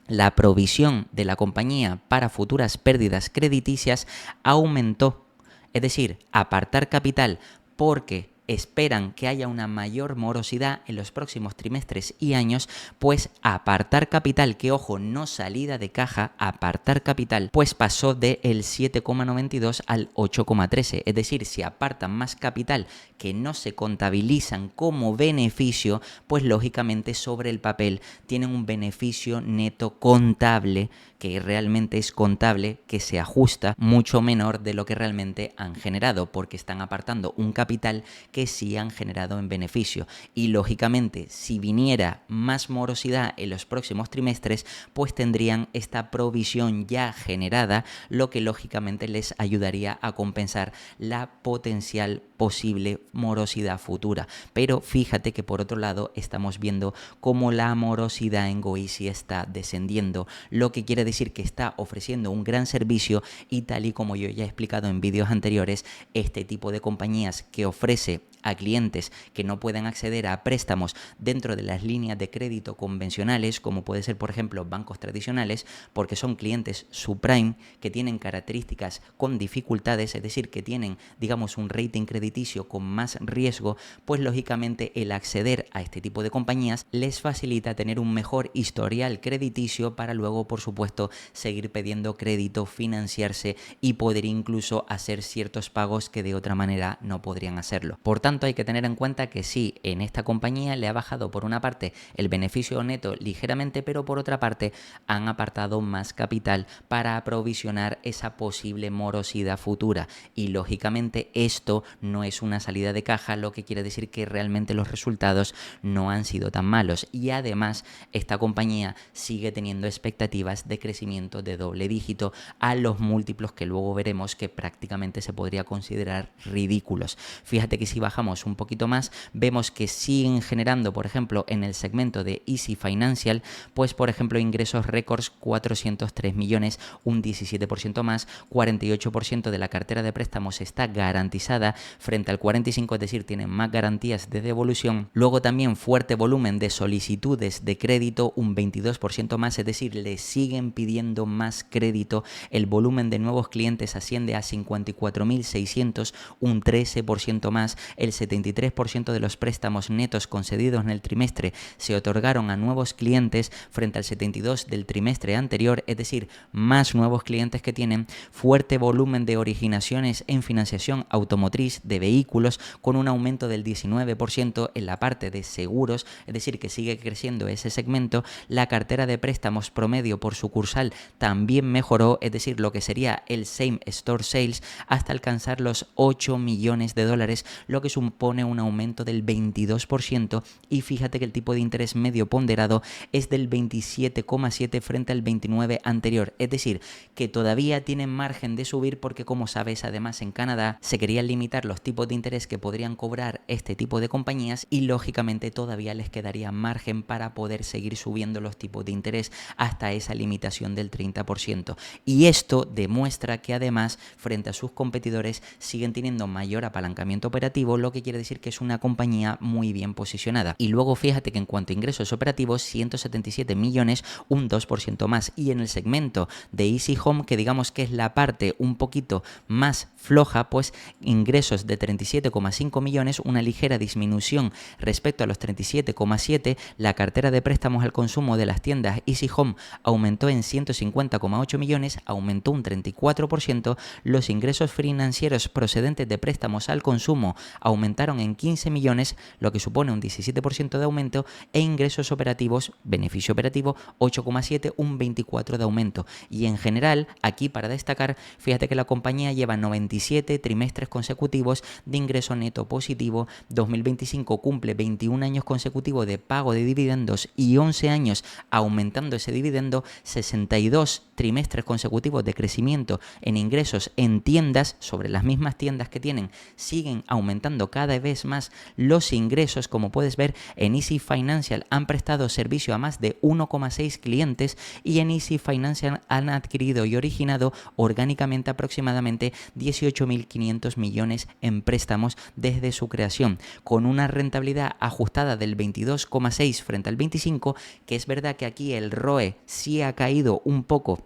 La provisión de la compañía para futuras pérdidas crediticias aumentó, es decir, apartar capital porque esperan que haya una mayor morosidad en los próximos trimestres y años, pues apartar capital, que ojo, no salida de caja, apartar capital, pues pasó del 7,92 al 8,13, es decir, si apartan más capital que no se contabilizan como beneficio, pues lógicamente sobre el papel tienen un beneficio neto contable, que realmente es contable, que se ajusta mucho menor de lo que realmente han generado, porque están apartando un capital que sí han generado en beneficio. Y lógicamente, si viniera más morosidad en los próximos trimestres, pues tendrían esta provisión ya generada, lo que lógicamente les ayudaría a compensar la potencial posible morosidad futura. Pero fíjate que por otro lado estamos viendo cómo la morosidad en Goeasy está descendiendo, lo que quiere decir que está ofreciendo un gran servicio y tal y como yo ya he explicado en vídeos anteriores, este tipo de compañías que ofrece a clientes que no pueden acceder a préstamos dentro de las líneas de crédito convencionales, como puede ser por ejemplo bancos tradicionales, porque son clientes subprime que tienen características con dificultades, es decir, que tienen digamos un rating crediticio con más riesgo, pues lógicamente el acceder a este tipo de compañías les facilita tener un mejor historial crediticio para luego por supuesto seguir pidiendo crédito, financiarse y poder incluso hacer ciertos pagos que de otra manera no podrían hacerlo. Por tanto, hay que tener en cuenta que sí, en esta compañía le ha bajado por una parte el beneficio neto ligeramente, pero por otra parte han apartado más capital para aprovisionar esa posible morosidad futura y lógicamente esto no es una salida de caja, lo que quiere decir que realmente los resultados no han sido tan malos y además esta compañía sigue teniendo expectativas de crecimiento de doble dígito a los múltiplos que luego veremos que prácticamente se podría considerar ridículos. Fíjate que si bajamos un poquito más, vemos que siguen generando, por ejemplo, en el segmento de Easy Financial, pues por ejemplo ingresos récords 403 millones, un 17% más, 48% de la cartera de préstamos está garantizada frente al 45%, es decir, tienen más garantías de devolución. Luego también fuerte volumen de solicitudes de crédito, un 22% más, es decir, le siguen pidiendo más crédito. El volumen de nuevos clientes asciende a 54.600, un 13% más. El 73% de los préstamos netos concedidos en el trimestre se otorgaron a nuevos clientes frente al 72% del trimestre anterior, es decir, más nuevos clientes que tienen. Fuerte volumen de originaciones en financiación automotriz de vehículos con un aumento del 19% en la parte de seguros, es decir, que sigue creciendo ese segmento. La cartera de préstamos promedio por sucursal también mejoró, es decir, lo que sería el same store sales hasta alcanzar los 8 millones de dólares, lo que supone un aumento del 22% y fíjate que el tipo de interés medio ponderado es del 27,7 frente al 29 anterior, es decir, que todavía tienen margen de subir porque como sabes además en Canadá se querían limitar los tipos de interés que podrían cobrar este tipo de compañías y lógicamente todavía les quedaría margen para poder seguir subiendo los tipos de interés hasta esa limitación del 30% y esto demuestra que además frente a sus competidores siguen teniendo mayor apalancamiento operativo, lo que quiere decir que es una compañía muy bien posicionada. Y luego fíjate que en cuanto a ingresos operativos, 177 millones, un 2% más. Y en el segmento de Easy Home, que digamos que es la parte un poquito más floja, pues ingresos de 37,5 millones, una ligera disminución respecto a los 37,7. La cartera de préstamos al consumo de las tiendas Easy Home aumentó en 150,8 millones, aumentó un 34%. Los ingresos financieros procedentes de préstamos al consumo aumentaron en 15 millones, lo que supone un 17% de aumento, e ingresos operativos, beneficio operativo, 8,7, un 24% de aumento. Y en general, aquí para destacar, fíjate que la compañía lleva 97 trimestres consecutivos de ingreso neto positivo, 2025 cumple 21 años consecutivos de pago de dividendos y 11 años aumentando ese dividendo, 62 trimestres consecutivos de crecimiento en ingresos en tiendas, sobre las mismas tiendas que tienen, siguen aumentando cada vez más los ingresos. Como puedes ver, en Easy Financial han prestado servicio a más de 1,6 clientes y en Easy Financial han adquirido y originado orgánicamente aproximadamente 18.500 millones en préstamos desde su creación, con una rentabilidad ajustada del 22,6 frente al 25, que es verdad que aquí el ROE sí ha caído un poco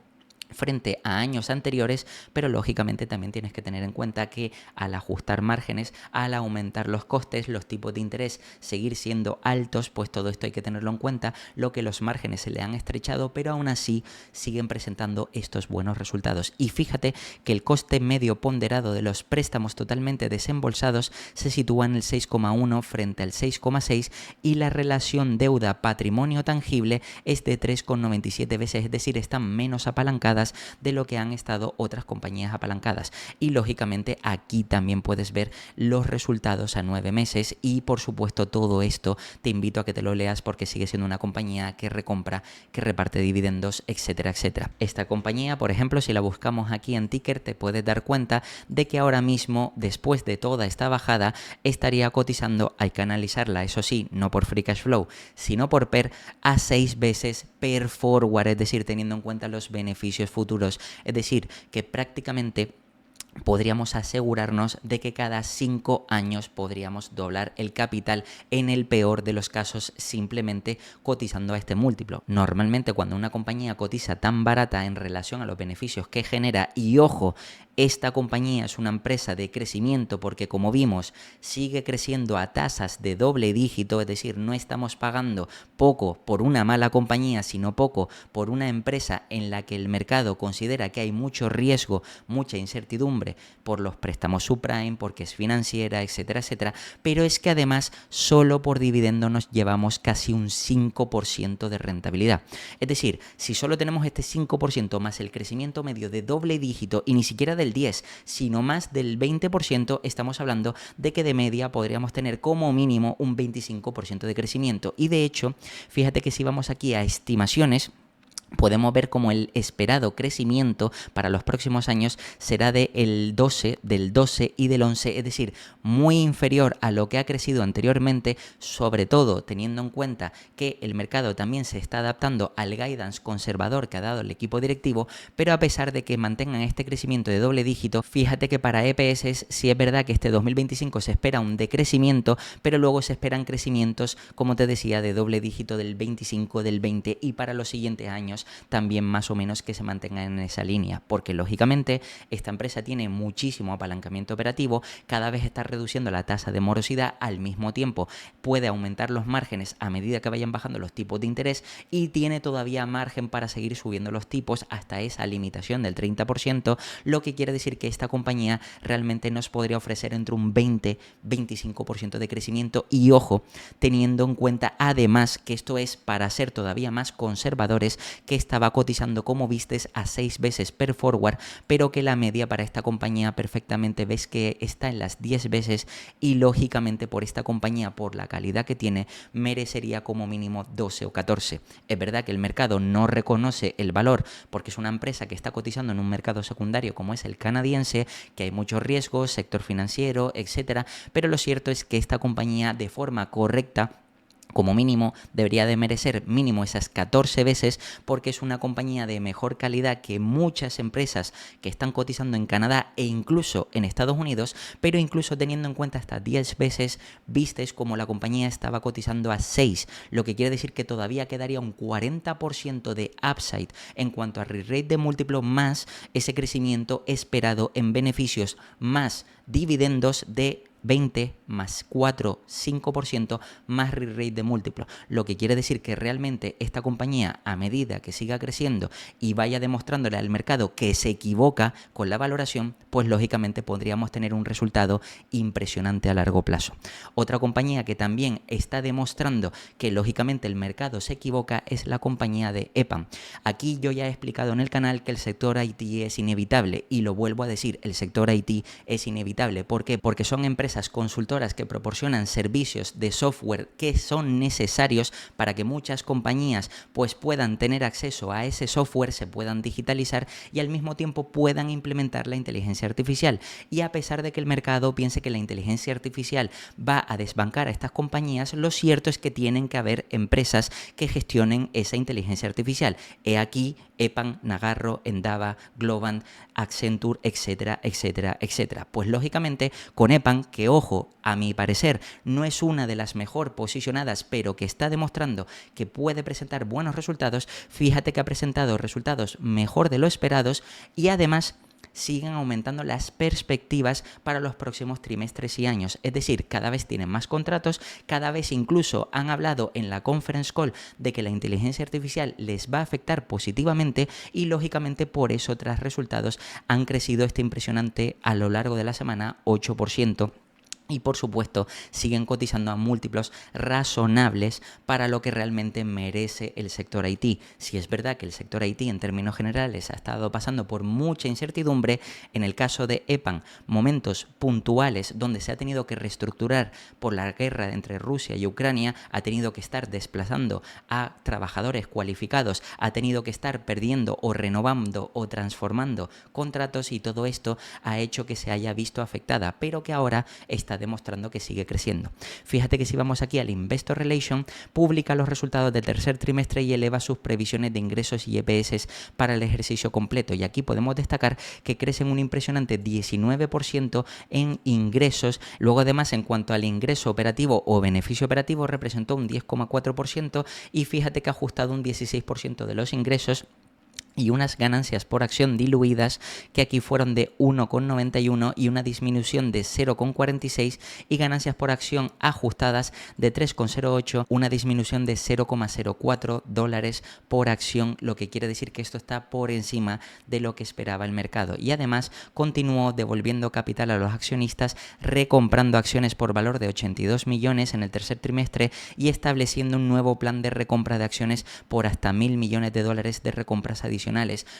frente a años anteriores, pero lógicamente también tienes que tener en cuenta que al ajustar márgenes, al aumentar los costes, los tipos de interés seguir siendo altos, pues todo esto hay que tenerlo en cuenta, lo que los márgenes se le han estrechado, pero aún así siguen presentando estos buenos resultados. Y fíjate que el coste medio ponderado de los préstamos totalmente desembolsados se sitúa en el 6,1 frente al 6,6 y la relación deuda-patrimonio tangible es de 3,97 veces, es decir, están menos apalancadas de lo que han estado otras compañías apalancadas. Y lógicamente aquí también puedes ver los resultados a 9 meses y por supuesto todo esto te invito a que te lo leas porque sigue siendo una compañía que recompra, que reparte dividendos, etcétera, etcétera. Esta compañía, por ejemplo, si la buscamos aquí en ticker, te puedes dar cuenta de que ahora mismo, después de toda esta bajada, estaría cotizando, hay que analizarla, eso sí, no por free cash flow, sino por PER, a 6 veces PER forward, es decir, teniendo en cuenta los beneficios futuros, es decir, que prácticamente podríamos asegurarnos de que cada 5 años podríamos doblar el capital en el peor de los casos simplemente cotizando a este múltiplo. Normalmente cuando una compañía cotiza tan barata en relación a los beneficios que genera, y ojo, esta compañía es una empresa de crecimiento porque como vimos sigue creciendo a tasas de doble dígito, es decir, no estamos pagando poco por una mala compañía, sino poco por una empresa en la que el mercado considera que hay mucho riesgo, mucha incertidumbre por los préstamos subprime, porque es financiera, etcétera, etcétera, pero es que además solo por dividendo nos llevamos casi un 5% de rentabilidad. Es decir, si solo tenemos este 5% más el crecimiento medio de doble dígito y ni siquiera del 10, sino más del 20%, estamos hablando de que de media podríamos tener como mínimo un 25% de crecimiento. Y de hecho, fíjate que si vamos aquí a estimaciones, podemos ver como el esperado crecimiento para los próximos años será del 12 y del 11, es decir, muy inferior a lo que ha crecido anteriormente, sobre todo teniendo en cuenta que el mercado también se está adaptando al guidance conservador que ha dado el equipo directivo, pero a pesar de que mantengan este crecimiento de doble dígito, fíjate que para EPS sí es verdad que este 2025 se espera un decrecimiento, pero luego se esperan crecimientos, como te decía, de doble dígito del 25, del 20 y para los siguientes años también más o menos que se mantengan en esa línea, porque lógicamente esta empresa tiene muchísimo apalancamiento operativo, cada vez está reduciendo la tasa de morosidad, al mismo tiempo puede aumentar los márgenes a medida que vayan bajando los tipos de interés y tiene todavía margen para seguir subiendo los tipos hasta esa limitación del 30%, lo que quiere decir que esta compañía realmente nos podría ofrecer entre un 20-25% de crecimiento y ojo, teniendo en cuenta además que esto es para ser todavía más conservadores, que estaba cotizando, como vistes, a 6 veces PER forward, pero que la media para esta compañía perfectamente ves que está en las 10 veces y lógicamente por esta compañía, por la calidad que tiene, merecería como mínimo 12 o 14. Es verdad que el mercado no reconoce el valor porque es una empresa que está cotizando en un mercado secundario como es el canadiense, que hay muchos riesgos, sector financiero, etcétera, pero lo cierto es que esta compañía de forma correcta como mínimo debería de merecer mínimo esas 14 veces, porque es una compañía de mejor calidad que muchas empresas que están cotizando en Canadá e incluso en Estados Unidos, pero incluso teniendo en cuenta hasta 10 veces, visteis como la compañía estaba cotizando a 6, lo que quiere decir que todavía quedaría un 40% de upside en cuanto a re-rate de múltiplo, más ese crecimiento esperado en beneficios, más dividendos de 20 más 4, 5% más re-rate de múltiplo, lo que quiere decir que realmente esta compañía, a medida que siga creciendo y vaya demostrándole al mercado que se equivoca con la valoración, pues lógicamente podríamos tener un resultado impresionante a largo plazo. Otra compañía que también está demostrando que lógicamente el mercado se equivoca es la compañía de EPAM. Aquí yo ya he explicado en el canal que el sector IT es inevitable, y lo vuelvo a decir, el sector IT es inevitable. ¿Por qué? Porque son empresas consultoras que proporcionan servicios de software que son necesarios para que muchas compañías pues puedan tener acceso a ese software, se puedan digitalizar y al mismo tiempo puedan implementar la inteligencia artificial. Y a pesar de que el mercado piense que la inteligencia artificial va a desbancar a estas compañías, lo cierto es que tienen que haber empresas que gestionen esa inteligencia artificial. He aquí EPAM, Nagarro, Endava, Globant, Accenture, etcétera, etcétera, etcétera. Pues lógicamente con EPAM, que ojo, a mi parecer no es una de las mejor posicionadas, pero que está demostrando que puede presentar buenos resultados, fíjate que ha presentado resultados mejor de lo esperados y además siguen aumentando las perspectivas para los próximos trimestres y años. Es decir, cada vez tienen más contratos, cada vez incluso han hablado en la conference call de que la inteligencia artificial les va a afectar positivamente y lógicamente por eso tras resultados han crecido este impresionante a lo largo de la semana 8%. Y por supuesto siguen cotizando a múltiplos razonables para lo que realmente merece el sector IT. Si es verdad que el sector IT en términos generales ha estado pasando por mucha incertidumbre, en el caso de EPAM, momentos puntuales donde se ha tenido que reestructurar por la guerra entre Rusia y Ucrania, ha tenido que estar desplazando a trabajadores cualificados, ha tenido que estar perdiendo o renovando o transformando contratos, y todo esto ha hecho que se haya visto afectada, pero que ahora está demostrando que sigue creciendo. Fíjate que si vamos aquí al Investor Relation, publica los resultados del tercer trimestre y eleva sus previsiones de ingresos y EPS para el ejercicio completo, y aquí podemos destacar que crecen un impresionante 19% en ingresos. Luego además en cuanto al ingreso operativo o beneficio operativo representó un 10,4% y fíjate que ha ajustado un 16% de los ingresos y unas ganancias por acción diluidas que aquí fueron de 1,91 y una disminución de 0,46, y ganancias por acción ajustadas de 3,08, una disminución de 0,04 dólares por acción, lo que quiere decir que esto está por encima de lo que esperaba el mercado. Y además continuó devolviendo capital a los accionistas, recomprando acciones por valor de 82 millones en el tercer trimestre y estableciendo un nuevo plan de recompra de acciones por hasta $1.000 millones de recompras adicionales,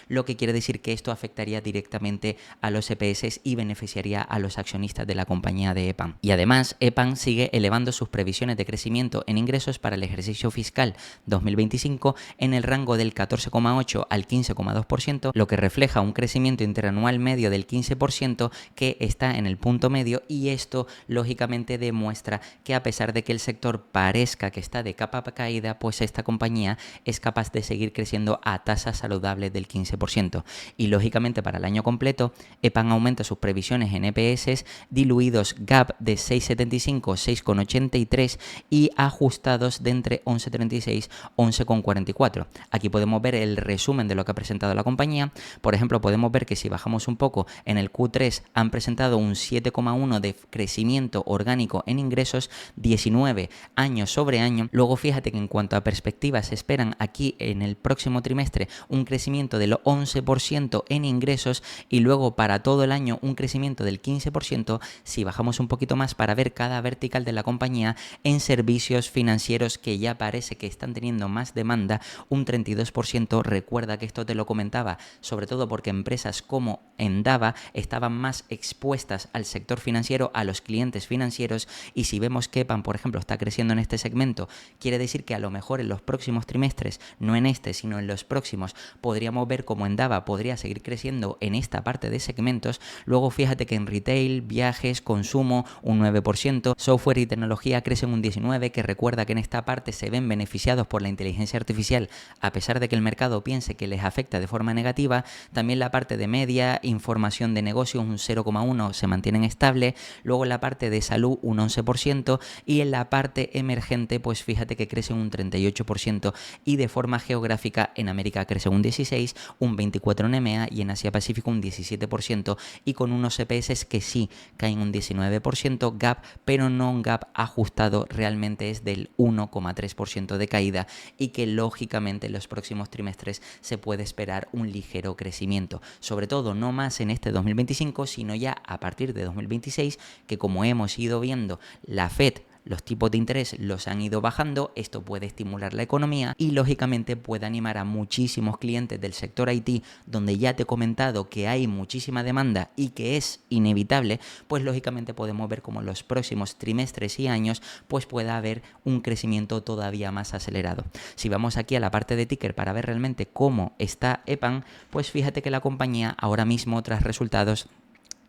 lo que quiere decir que esto afectaría directamente a los EPS y beneficiaría a los accionistas de la compañía de EPAM. Y además, EPAM sigue elevando sus previsiones de crecimiento en ingresos para el ejercicio fiscal 2025 en el rango del 14,8 al 15,2%, lo que refleja un crecimiento interanual medio del 15% que está en el punto medio, y esto lógicamente demuestra que a pesar de que el sector parezca que está de capa caída, pues esta compañía es capaz de seguir creciendo a tasas saludables del 15%. Y lógicamente para el año completo, EPAM aumenta sus previsiones en EPS diluidos GAAP de 6,75, 6,83 y ajustados de entre 11,36, 11,44. Aquí podemos ver el resumen de lo que ha presentado la compañía. Por ejemplo, podemos ver que si bajamos un poco, en el Q3 han presentado un 7,1 de crecimiento orgánico en ingresos, 19 año sobre año. Luego fíjate que en cuanto a perspectivas se esperan aquí en el próximo trimestre un crecimiento del 11% en ingresos y luego para todo el año un crecimiento del 15%. Si bajamos un poquito más para ver cada vertical de la compañía, en servicios financieros, que ya parece que están teniendo más demanda, un 32%. Recuerda que esto te lo comentaba sobre todo porque empresas como Endava estaban más expuestas al sector financiero, a los clientes financieros, y si vemos que EPAM, por ejemplo, está creciendo en este segmento, quiere decir que a lo mejor en los próximos trimestres, no en este, sino en los próximos, podríamos ver como Endava podría seguir creciendo en esta parte de segmentos. Luego fíjate que en retail, viajes, consumo un 9%, software y tecnología crecen un 19%, que recuerda que en esta parte se ven beneficiados por la inteligencia artificial a pesar de que el mercado piense que les afecta de forma negativa. También la parte de media, información de negocios un 0,1% se mantienen estable. Luego la parte de salud un 11% y en la parte emergente pues fíjate que crece un 38% y de forma geográfica en América crece un 16%, un 24% en EMEA y en Asia Pacífico un 17% y con unos EPS que sí caen un 19% gap, pero no un gap ajustado, realmente es del 1,3% de caída y que lógicamente en los próximos trimestres se puede esperar un ligero crecimiento, sobre todo no más en este 2025 sino ya a partir de 2026, que como hemos ido viendo la Fed los tipos de interés los han ido bajando, esto puede estimular la economía y lógicamente puede animar a muchísimos clientes del sector IT, donde ya te he comentado que hay muchísima demanda y que es inevitable, pues lógicamente podemos ver como en los próximos trimestres y años pues pueda haber un crecimiento todavía más acelerado. Si vamos aquí a la parte de ticker para ver realmente cómo está EPAM, pues fíjate que la compañía ahora mismo tras resultados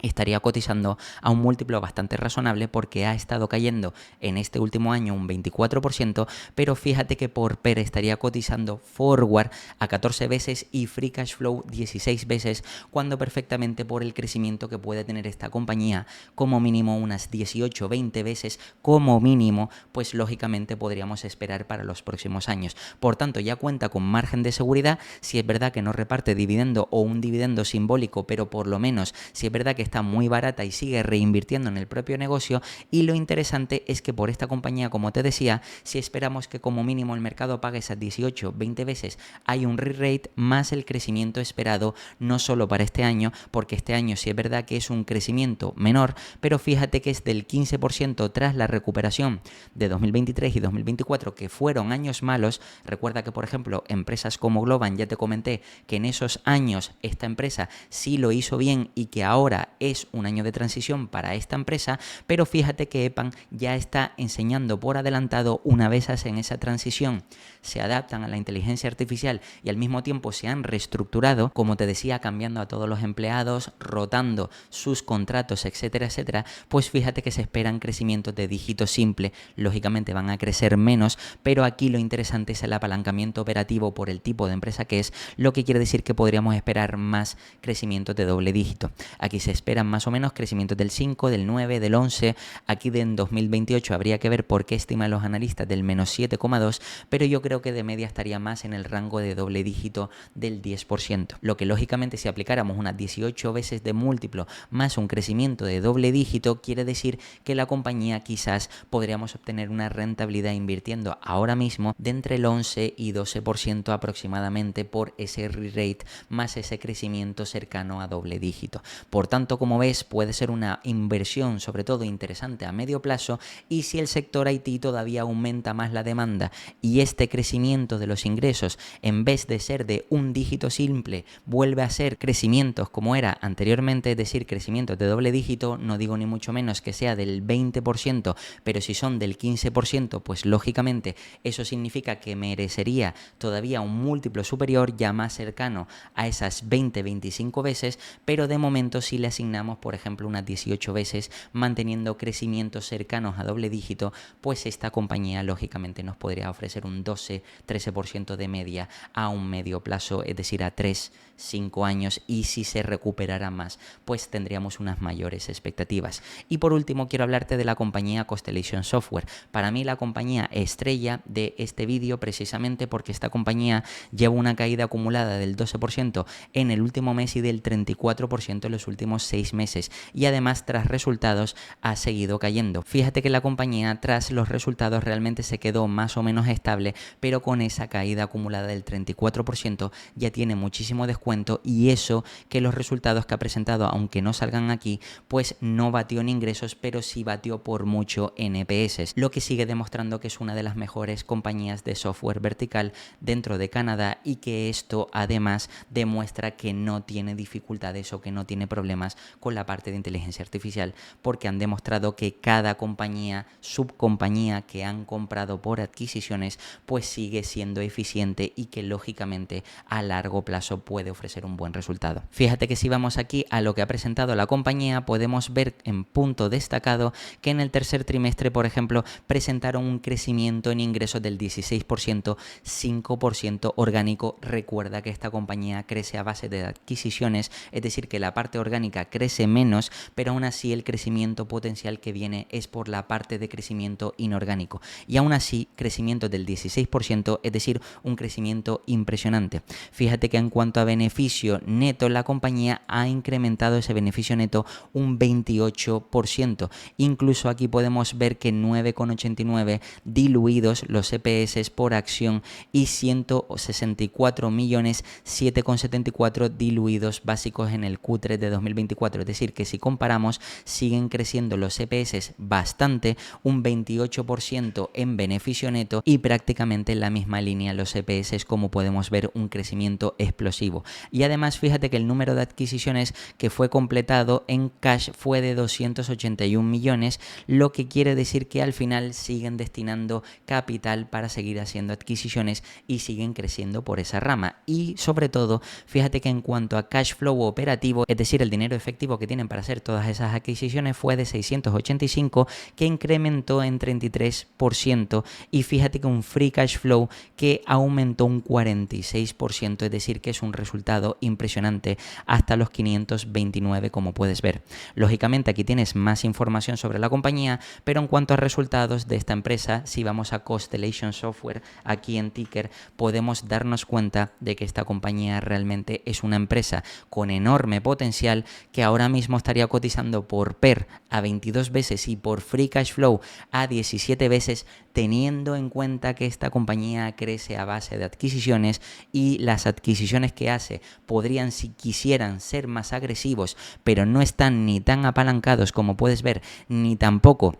estaría cotizando a un múltiplo bastante razonable porque ha estado cayendo en este último año un 24%, pero fíjate que por PER estaría cotizando forward a 14 veces y free cash flow 16 veces, cuando perfectamente por el crecimiento que puede tener esta compañía como mínimo unas 18-20 veces como mínimo, pues lógicamente podríamos esperar para los próximos años. Por tanto, ya cuenta con margen de seguridad. Si es verdad que no reparte dividendo o un dividendo simbólico, pero por lo menos si es verdad que está muy barata y sigue reinvirtiendo en el propio negocio. Y lo interesante es que por esta compañía, como te decía, si esperamos que como mínimo el mercado pague esas 18-20 veces, hay un re-rate más el crecimiento esperado, no solo para este año, porque este año sí es verdad que es un crecimiento menor, pero fíjate que es del 15% tras la recuperación de 2023 y 2024, que fueron años malos. Recuerda que, por ejemplo, empresas como Globant, ya te comenté que en esos años esta empresa sí lo hizo bien y que ahora es un año de transición para esta empresa, pero fíjate que EPAM ya está enseñando por adelantado, una vez hacen esa transición, se adaptan a la inteligencia artificial y al mismo tiempo se han reestructurado, como te decía, cambiando a todos los empleados, rotando sus contratos, etcétera, etcétera, pues fíjate que se esperan crecimientos de dígito simple, lógicamente van a crecer menos, pero aquí lo interesante es el apalancamiento operativo por el tipo de empresa que es, lo que quiere decir que podríamos esperar más crecimientos de doble dígito. Aquí se esperan más o menos crecimientos del 5, del 9, del 11. Aquí en 2028 habría que ver por qué estiman los analistas del menos 7,2, pero yo creo que de media estaría más en el rango de doble dígito del 10%. Lo que lógicamente si aplicáramos unas 18 veces de múltiplo más un crecimiento de doble dígito, quiere decir que la compañía quizás podríamos obtener una rentabilidad invirtiendo ahora mismo de entre el 11 y 12% aproximadamente por ese re-rate más ese crecimiento cercano a doble dígito. Por tanto, como ves, puede ser una inversión sobre todo interesante a medio plazo, y si el sector IT todavía aumenta más la demanda y este crecimiento de los ingresos, en vez de ser de un dígito simple, vuelve a ser crecimientos como era anteriormente, es decir, crecimientos de doble dígito, no digo ni mucho menos que sea del 20%, pero si son del 15%, pues lógicamente eso significa que merecería todavía un múltiplo superior, ya más cercano a esas 20-25 veces, pero de momento si le asignamos, por ejemplo, unas 18 veces, manteniendo crecimientos cercanos a doble dígito, pues esta compañía lógicamente nos podría ofrecer un 12-13% de media a un medio plazo, es decir, a 3-5 años, y si se recuperara más, pues tendríamos unas mayores expectativas. Y por último, quiero hablarte de la compañía Constellation Software. Para mí la compañía estrella de este vídeo, precisamente porque esta compañía lleva una caída acumulada del 12% en el último mes y del 34% en los últimos 6 meses, y además tras resultados ha seguido cayendo. Fíjate que la compañía tras los resultados realmente se quedó más o menos estable, pero con esa caída acumulada del 34% ya tiene muchísimo descuento, y eso que los resultados que ha presentado, aunque no salgan aquí, pues no batió en ingresos, pero sí batió por mucho en EPS, lo que sigue demostrando que es una de las mejores compañías de software vertical dentro de Canadá, y que esto además demuestra que no tiene dificultades o que no tiene problemas con la parte de inteligencia artificial, porque han demostrado que cada compañía, subcompañía que han comprado por adquisiciones, pues sigue siendo eficiente y que lógicamente a largo plazo puede ofrecer un buen resultado. Fíjate que si vamos aquí a lo que ha presentado la compañía, podemos ver en punto destacado que en el tercer trimestre, por ejemplo, presentaron un crecimiento en ingresos del 16%, 5% orgánico. Recuerda que esta compañía crece a base de adquisiciones, es decir, que la parte orgánica crece menos, pero aún así el crecimiento potencial que viene es por la parte de crecimiento inorgánico. Y aún así, crecimiento del 16%, es decir, un crecimiento impresionante. Fíjate que en cuanto a beneficio neto, la compañía ha incrementado ese beneficio neto un 28%. Incluso aquí podemos ver que 9,89 diluidos los EPS por acción y 164 millones 7,74 diluidos básicos en el Q3 de 2024. Es decir, que si comparamos, siguen creciendo los EPS bastante, un 28% en beneficio neto y prácticamente en la misma línea los EPS, como podemos ver, un crecimiento explosivo. Y además fíjate que el número de adquisiciones que fue completado en cash fue de 281 millones, lo que quiere decir que al final siguen destinando capital para seguir haciendo adquisiciones y siguen creciendo por esa rama. Y sobre todo, fíjate que en cuanto a cash flow operativo, es decir, el dinero efectivo que tienen para hacer todas esas adquisiciones, fue de 685, que incrementó en 33%, y fíjate que un free cash flow que aumentó un 46%, es decir, que es un resultado impresionante, hasta los 529, como puedes ver. Lógicamente aquí tienes más información sobre la compañía, pero en cuanto a resultados de esta empresa, si vamos a Constellation Software aquí en ticker, podemos darnos cuenta de que esta compañía realmente es una empresa con enorme potencial, que ahora mismo estaría cotizando por PER a 22 veces y por Free Cash Flow a 17 veces, teniendo en cuenta que esta compañía crece a base de adquisiciones y las adquisiciones que hace podrían, si quisieran, ser más agresivos, pero no están ni tan apalancados como puedes ver, ni tampoco,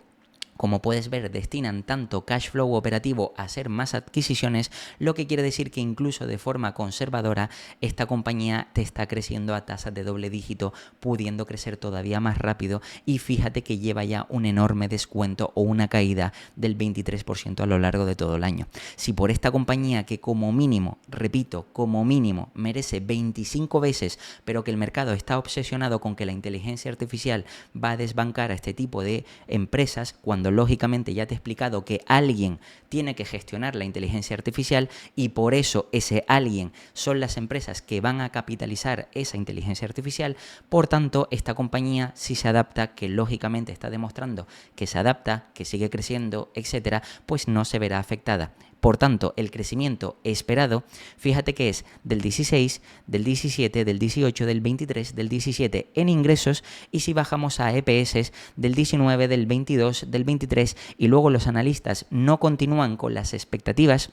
como puedes ver, destinan tanto cash flow operativo a hacer más adquisiciones, lo que quiere decir que incluso de forma conservadora esta compañía te está creciendo a tasas de doble dígito, pudiendo crecer todavía más rápido, y fíjate que lleva ya un enorme descuento o una caída del 23% a lo largo de todo el año. Si por esta compañía, que como mínimo, repito, como mínimo merece 25 veces, pero que el mercado está obsesionado con que la inteligencia artificial va a desbancar a este tipo de empresas, cuando lógicamente ya te he explicado que alguien tiene que gestionar la inteligencia artificial, y por eso ese alguien son las empresas que van a capitalizar esa inteligencia artificial. Por tanto, esta compañía, si se adapta, que lógicamente está demostrando que se adapta, que sigue creciendo, etcétera, pues no se verá afectada. Por tanto, el crecimiento esperado, fíjate que es del 16, del 17, del 18, del 23, del 17 en ingresos, y si bajamos a EPS, del 19, del 22, del 23, y luego los analistas no continúan con las expectativas,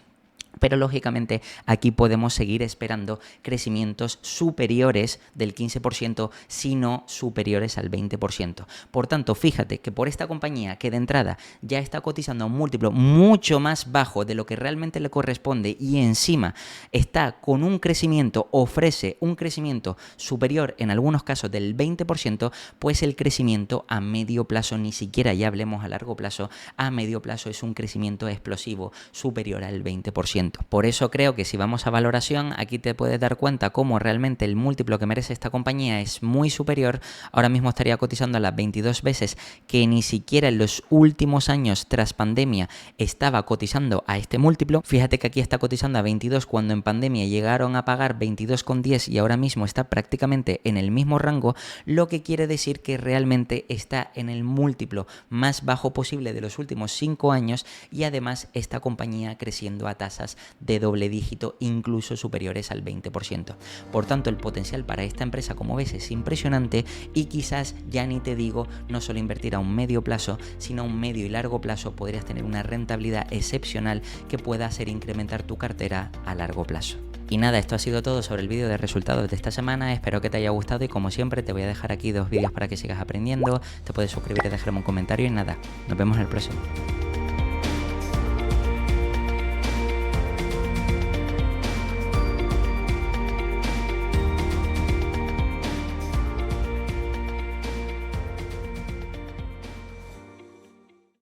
pero lógicamente aquí podemos seguir esperando crecimientos superiores del 15%, si no superiores al 20%. Por tanto, fíjate que por esta compañía, que de entrada ya está cotizando a un múltiplo mucho más bajo de lo que realmente le corresponde, y encima está con un crecimiento, ofrece un crecimiento superior en algunos casos del 20%, pues el crecimiento a medio plazo, ni siquiera ya hablemos a largo plazo, a medio plazo es un crecimiento explosivo superior al 20%. Por eso creo que si vamos a valoración, aquí te puedes dar cuenta cómo realmente el múltiplo que merece esta compañía es muy superior. Ahora mismo estaría cotizando a las 22 veces, que ni siquiera en los últimos años tras pandemia estaba cotizando a este múltiplo. Fíjate que aquí está cotizando a 22 cuando en pandemia llegaron a pagar 22,10 y ahora mismo está prácticamente en el mismo rango, lo que quiere decir que realmente está en el múltiplo más bajo posible de los últimos 5 años, y además esta compañía creciendo a tasas de doble dígito, incluso superiores al 20%. Por tanto, el potencial para esta empresa, como ves, es impresionante, y quizás, ya ni te digo, no solo invertir a un medio plazo, sino a un medio y largo plazo podrías tener una rentabilidad excepcional que pueda hacer incrementar tu cartera a largo plazo. Y nada, esto ha sido todo sobre el vídeo de resultados de esta semana. Espero que te haya gustado, y como siempre te voy a dejar aquí 2 vídeos para que sigas aprendiendo. Te puedes suscribir y dejarme un comentario, y nada, nos vemos en el próximo.